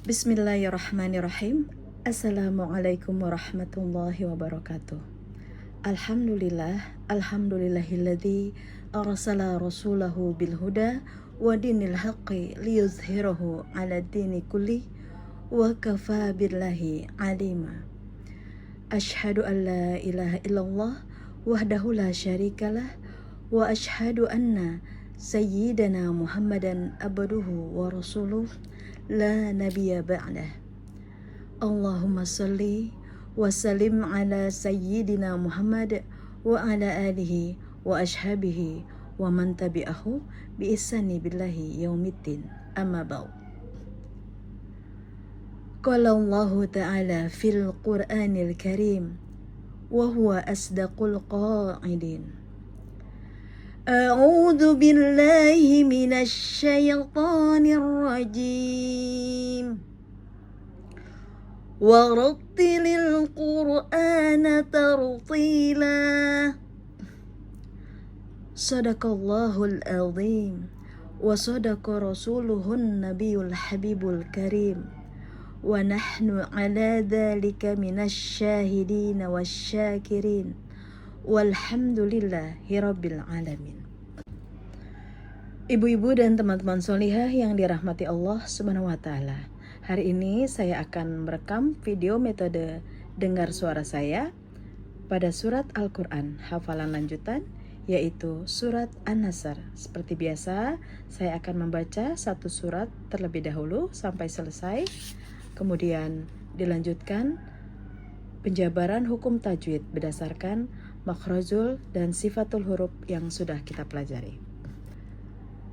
Bismillahirrahmanirrahim. Assalamualaikum warahmatullahi wabarakatuh. Alhamdulillahilladzi arsala rasulahu bilhuda wa dinil haqqi liyuzhirahu ala dini kulli wa kafa billahi alima. Ashhadu an la ilaha illallah wahdahu la syarikalah wa ashhadu anna sayyidana Muhammadan abduhu wa rasuluh la nabiyya ba'dah. Allahumma salli wa sallim ala sayyidina Muhammad wa ala alihi wa ashabihi wa man tabi'ahu bi ihsani billahi yaumiddin. Amma ba'd. Qala Allah ta'ala fil Qur'anil Karim wa huwa asdaqul qa'ilin. A'udzu billahi minasy syaithanir rajim. Wa rattilil Qur'ana tartila. Shadaqallahul azim wa sadaqa rasuluhun nabiyul habibul karim. Wa nahnu ala dzalika minasy syahidin wasyakirin. Walhamdulillahi rabbil alamin. Ibu-ibu dan teman-teman solihah yang dirahmati Allah Subhanahu wa ta'ala, hari ini saya akan merekam video metode dengar suara saya pada surat Al-Quran hafalan lanjutan, yaitu surat An-Nasr. Seperti biasa, saya akan membaca satu surat terlebih dahulu sampai selesai, kemudian dilanjutkan penjabaran hukum tajwid berdasarkan makhrajul dan sifatul huruf yang sudah kita pelajari.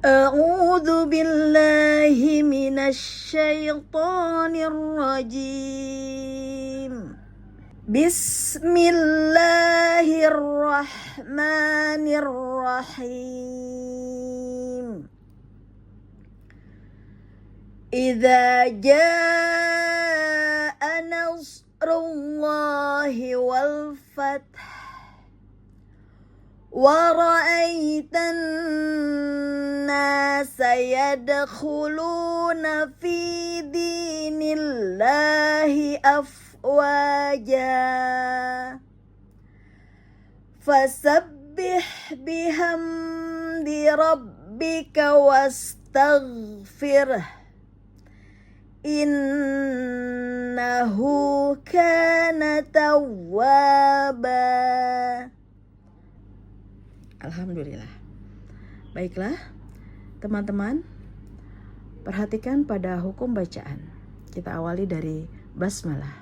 A'udzu billahi minasy syaithanir rajim. Bismillahirrahmanirrahim. Idza jaa nasrullahi wal fath wa ra'aitan nasa yadkhuluna fi dinillahi afwaja fasabbih bihamdi rabbika wastaghfirh innahu kana tawwaba. Alhamdulillah. Baiklah, teman-teman, perhatikan pada hukum bacaan. Kita awali dari basmalah.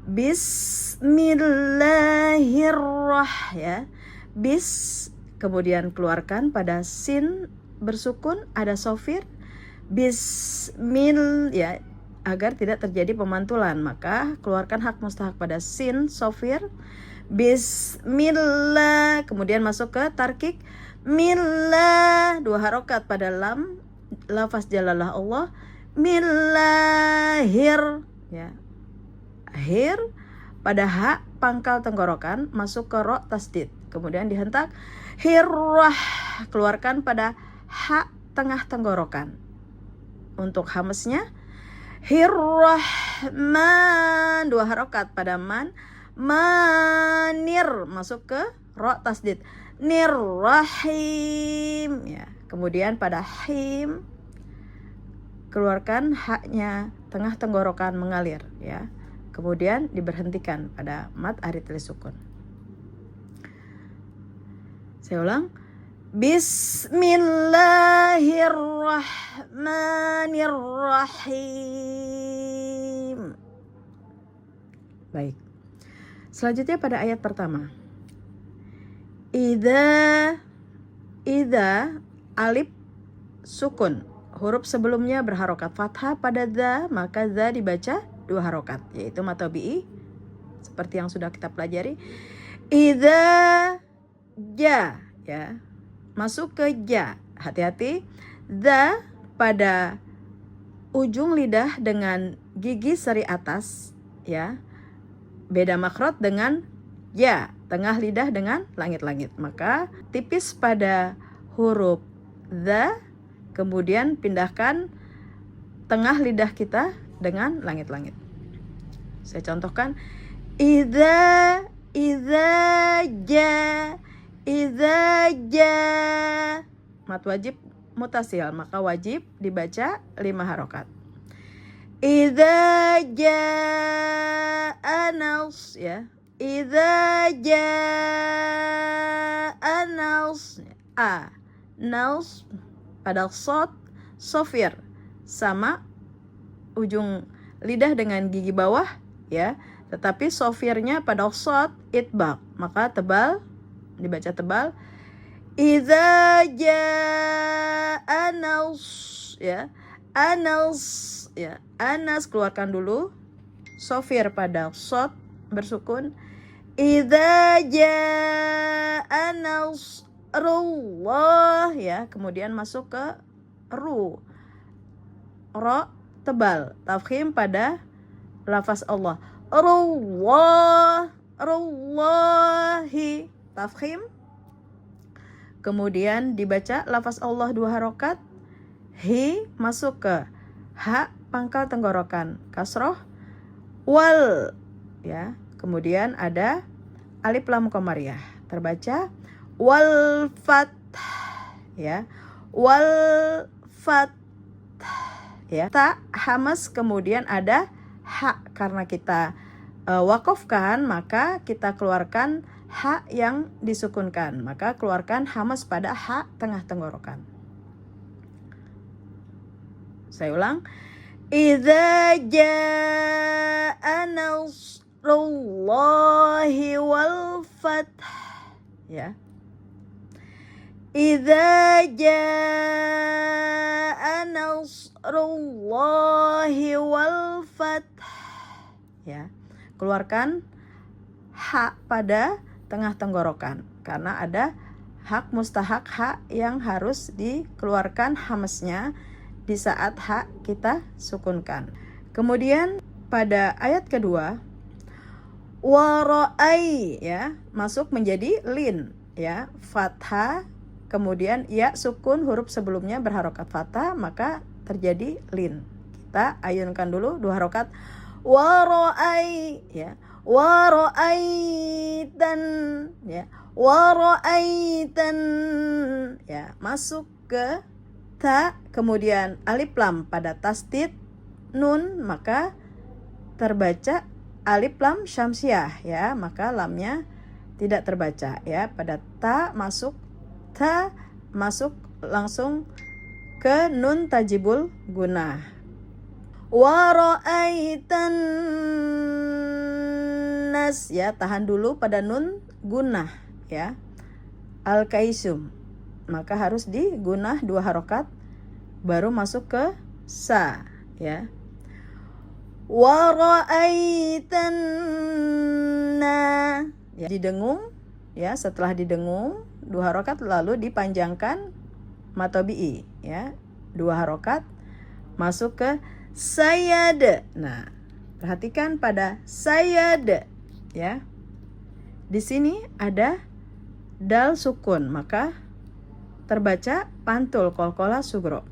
Bismillahirrahmanirrahim, ya. Bis, kemudian keluarkan pada sin bersukun, ada sofir. Bismil, ya, agar tidak terjadi pemantulan, maka keluarkan hak mustahak pada sin sofir. Bismillah, kemudian masuk ke tarkik millah, 2 harokat pada lam, lafaz jalalah Allah. Millahir, ya, akhir pada hak pangkal tenggorokan masuk ke ro tasdid, kemudian dihentak. Hirrah, keluarkan pada hak tengah tenggorokan untuk hamesnya. Hirrahman, 2 harokat pada man. Manir, masuk ke ro tasdid. Nirrahim, ya. Kemudian pada him keluarkan haknya tengah tenggorokan mengalir, ya. Kemudian diberhentikan pada mat arid lisukun. Saya ulang. Bismillahirrahmanirrahim. Baik. Selanjutnya pada ayat pertama. Idza alif sukun. Huruf sebelumnya berharokat fathah pada dza, maka dza dibaca 2 harokat, yaitu matobi'i seperti yang sudah kita pelajari. Idza ja, ya. Masuk ke ja. Hati-hati. Dza pada ujung lidah dengan gigi seri atas, ya. Beda makhraj dengan ya, tengah lidah dengan langit-langit. Maka tipis pada huruf dza, kemudian pindahkan tengah lidah kita dengan langit-langit. Saya contohkan, idza ja mat wajib mutasil, maka wajib dibaca 5 harokat. Idza jaa nas, ya. Idza jaa nas, nas pada shad sofir sama ujung lidah dengan gigi bawah, ya. Tetapi sofirnya pada shad itbaq, maka tebal, dibaca tebal. Idza jaa nas, ya. Anas, ya. Anas keluarkan dulu. Sofir pada shad bersukun. Idza jaa nasrullah, ya. Kemudian masuk ke ru. Ro tebal, tafkhim pada lafaz Allah. Rullahi, tafkhim. Kemudian dibaca lafaz Allah 2 harokat. Hi masuk ke ha pangkal tenggorokan kasroh wal, ya. Kemudian ada alif lam qamariyah terbaca wal fat, ya. Wal fat, ya. Ta hamas, kemudian ada ha, karena kita wakofkan maka kita keluarkan ha yang disukunkan, maka keluarkan hamas pada ha tengah tenggorokan. Saya ulang. Idza jaa nasrullahi wal fath, ya. Idza jaa nasrullahi wal fath, ya. Keluarkan ha pada tengah tenggorokan karena ada hak mustahak ha yang harus dikeluarkan hamasnya di saat ha kita sukunkan. Kemudian pada ayat kedua, wara'ai, ya, masuk menjadi lin, ya, fathah, kemudian ya sukun huruf sebelumnya berharokat fathah, maka terjadi lin. Kita ayunkan dulu 2 harokat. Wara'ai, ya, wara'aitan, ya, wara'aitan, ya, masuk ke ta, kemudian alif lam pada tasdid nun, maka terbaca alif lam syamsiah, ya, maka lamnya tidak terbaca, ya. Pada ta masuk langsung ke nun tajibul gunah. Wa ra'aitan nas, ya, tahan dulu pada nun gunah, ya. Al kaisum, maka harus digunah 2 harokat baru masuk ke sa, ya. Wa ra'aitan na, ya, didengung, ya. Setelah didengung 2 harokat lalu dipanjangkan matobi'i, ya, 2 harokat masuk ke sayad. Nah, perhatikan pada sayad, ya. Di sini ada dal sukun, maka terbaca pantul qalqalah sugro.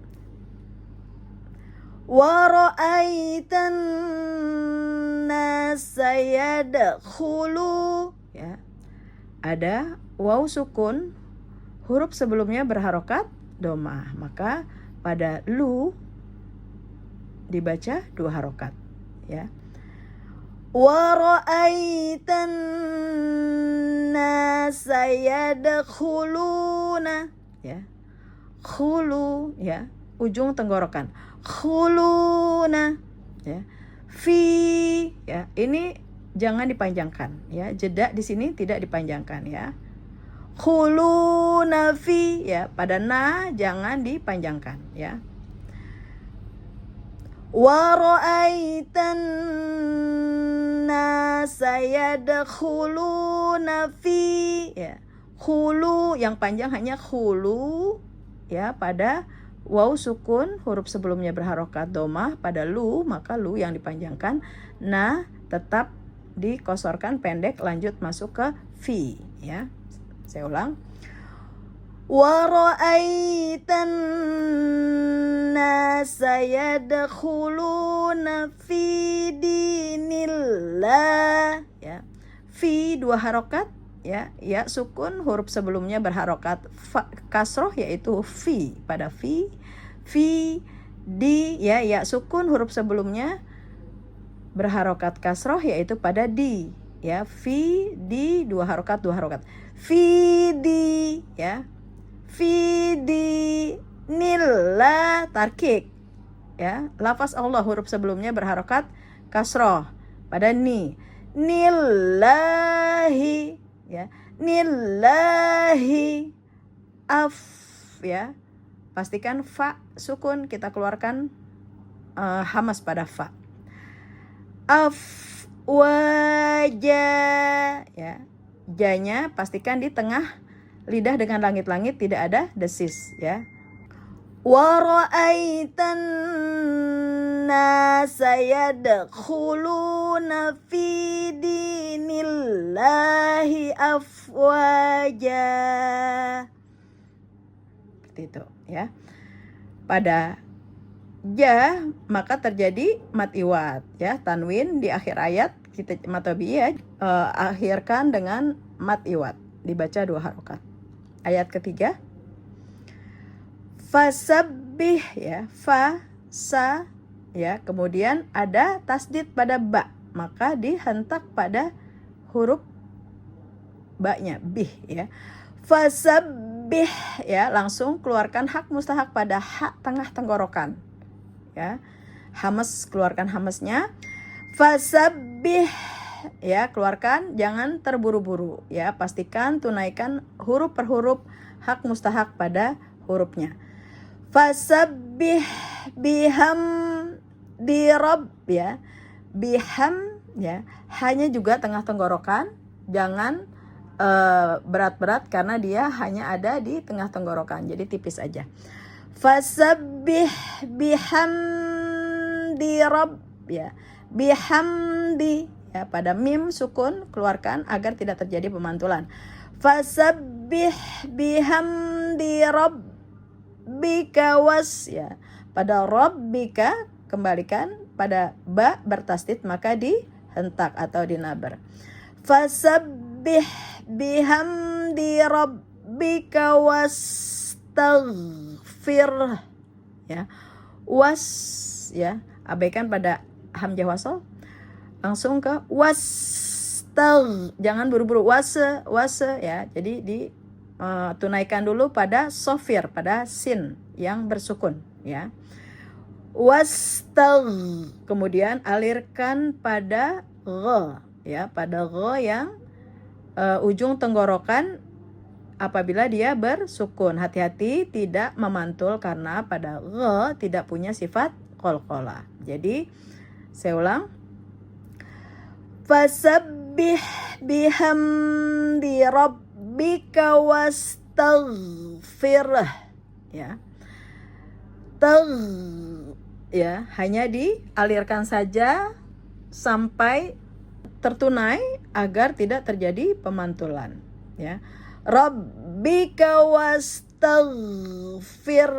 Wa ra'aitan nasa yadkhulu, ya. Ada waw sukun, huruf sebelumnya berharokat domah, maka pada lu dibaca 2 harokat, ya. Wa ra'aitan nasa yadkhuluna, ya. Khulu, ya, ujung tenggorokan. Khuluna, ya. Fi, ya, ini jangan dipanjangkan, ya. Jeda di sini tidak dipanjangkan, ya. Khuluna fi, ya, pada na jangan dipanjangkan, ya. Wa ra'aitan nasa yadkhuluna fi, ya. Khulu yang panjang hanya khulu, ya, pada waw sukun huruf sebelumnya berharokat domah, pada lu maka lu yang dipanjangkan, na tetap dikosorkan pendek lanjut masuk ke fi, ya. Saya ulang. wa ra'aitan nasa yadkhuluna fi dinillah, ya. Fi 2 harokat, ya, ya sukun huruf sebelumnya berharokat kasroh yaitu fi, pada fi di, ya, ya sukun huruf sebelumnya berharokat kasroh yaitu pada di, ya, fi di 2 harokat fi di, ya, fi di nillah tarkik, ya, lafaz Allah huruf sebelumnya berharokat kasroh pada ni, nillahi, ya, nillahi ya, pastikan fa sukun, kita keluarkan hamas pada fa, wajah, ya, janya pastikan di tengah lidah dengan langit-langit, tidak ada desis, ya. Wa ra'aitan nasa yadkhuluna fi dinillahi afwaja. Seperti itu, ya. Pada ja maka terjadi mat iwat, ya, tanwin di akhir ayat kita matobiyah akhirkan dengan mat iwat, dibaca 2 harokat. Ayat ketiga, fasabbih, ya, fa sa, ya, kemudian ada tasdid pada ba, maka dihentak pada huruf ba-nya, bih, ya. Fasabbih, ya, langsung keluarkan hak mustahak pada hak tengah tenggorokan, ya. Hamas, keluarkan hamasnya. Fasabbih, ya, keluarkan, jangan terburu-buru, ya, pastikan tunaikan huruf per huruf hak mustahak pada hurufnya. Fasabbih biham dirab, ya, biham, ya, hanya juga tengah tenggorokan, jangan berat-berat karena dia hanya ada di tengah tenggorokan, jadi tipis aja. Fasabbih bihamdi rabb, ya, bihamdi, ya, pada mim sukun keluarkan agar tidak terjadi pemantulan. Fasabbih bihamdi rabbika was, ya, pada rabbika kembalikan, pada ba bertasdid maka dihentak atau dinabar. Fasabbih bihamdi rabbika wastaghfir, ya, was, ya, abaikan pada hamzah wasal, langsung ke jangan buru-buru wase, ya, jadi tunaikan dulu pada sofir, pada sin yang bersukun, ya. Kemudian alirkan pada gha, ya, pada gha yang ujung tenggorokan apabila dia bersukun, hati-hati tidak memantul karena pada gha tidak punya sifat qalqalah. Jadi saya ulang, fasabbih bihamdi rabbika wastaghfir, ya, ya, hanya dialirkan saja sampai tertunai agar tidak terjadi pemantulan, ya. Rabbika wastaghfir,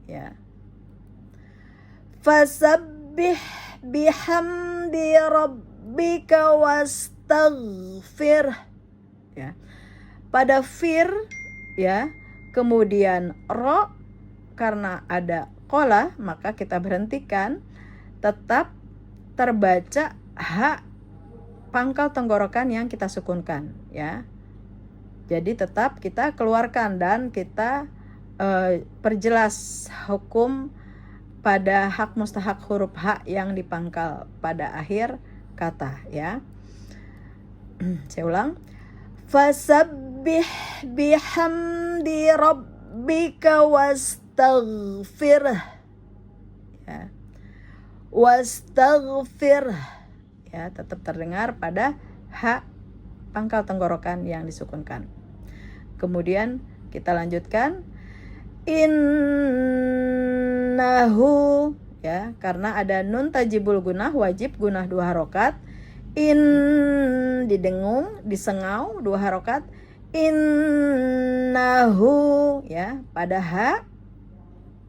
ya. Fasabbih bihamdi rabbika wastaghfir, ya. Pada fir, ya, kemudian ro karena ada qolah maka kita berhentikan, tetap terbaca hak pangkal tenggorokan yang kita sukunkan, ya. Jadi tetap kita keluarkan dan kita perjelas hukum pada hak mustahak huruf hak yang dipangkal pada akhir kata, ya. Saya ulang, fasabbih bihamdi rabbika wastaghfir, ya, wastaghfir, ya, tetap terdengar pada hak pangkal tenggorokan yang disukunkan. Kemudian kita lanjutkan, innahu, ya, karena ada nun tajibul gunah, wajib gunah 2 harokat. In didengung, disengau 2 harokat. innahu, ya, pada ha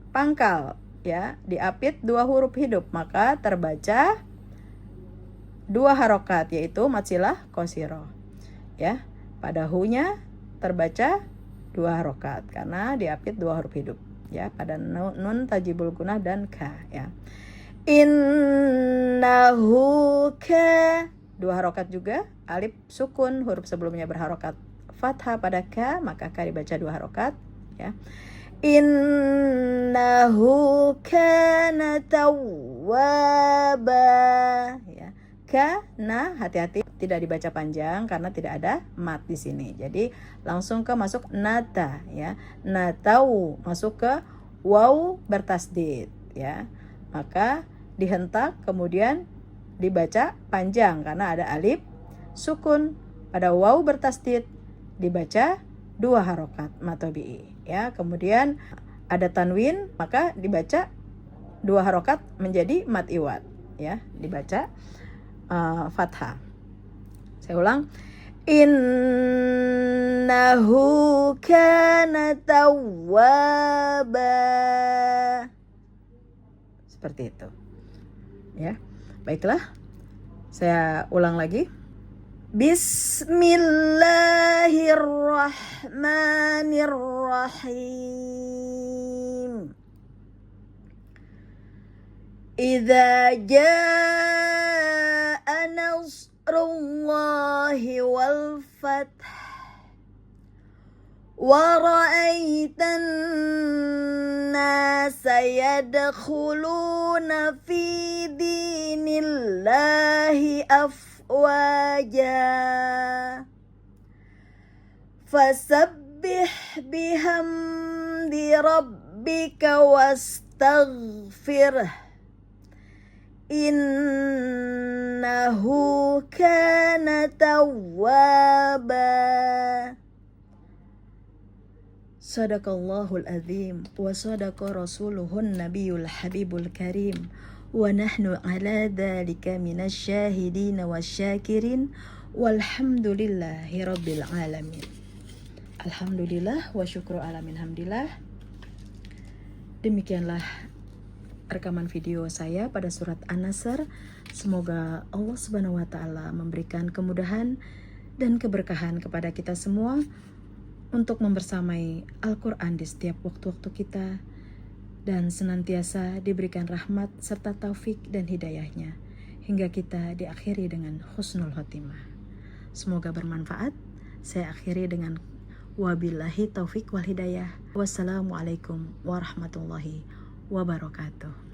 pangkal, ya, diapit 2 huruf hidup, maka terbaca 2 harokat, yaitu matsilah qasirah, ya. Pada hu-nya terbaca 2 harokat karena diapit 2 huruf hidup, ya, pada nun tajibul gunah dan ka, ya. Innahu ka, 2 harokat juga, alif sukun, huruf sebelumnya berharokat fathah pada ka, maka ka dibaca 2 harokat, ya. Innahu kana tawwaba, ya. Kana, hati-hati tidak dibaca panjang karena tidak ada mat di sini. Jadi langsung ke masuk nata, ya. Natau masuk ke waw bertasdid, ya. Maka dihentak kemudian dibaca panjang karena ada alif sukun. Pada waw bertasdid dibaca 2 harokat matobi'i, ya. Kemudian ada tanwin, maka dibaca 2 harokat menjadi mat iwad, ya, dibaca fathah. Saya ulang. Innahu kana tawwaba. Seperti itu. Ya. Baiklah. Saya ulang lagi. Bismillahirrahmanirrahim. Idza jaa nasrullahi wal fath wa ra'aitan nasa yadkhuluna fi dinillahi afwaja fasabbih bihamdi rabbika wastaghfirh innahu kana tawwaba. Sadaqallahul azim wa sadaqa rasuluhun nabiyul habibul karim wa nahnu ala dhalika minasy syahidin wasyakirin walhamdulillahi rabbil alamin. Alhamdulillah wa syukru alamin hamdillah. Demikianlah rekaman video saya pada surat An-Nasr. Semoga Allah Subhanahu wa taala memberikan kemudahan dan keberkahan kepada kita semua untuk membersamai Al-Qur'an di setiap waktu-waktu kita dan senantiasa diberikan rahmat serta taufik dan hidayahnya hingga kita diakhiri dengan husnul khotimah. Semoga bermanfaat. Saya akhiri dengan wabillahi taufik wal hidayah. Wassalamualaikum warahmatullahi wabarakatuh.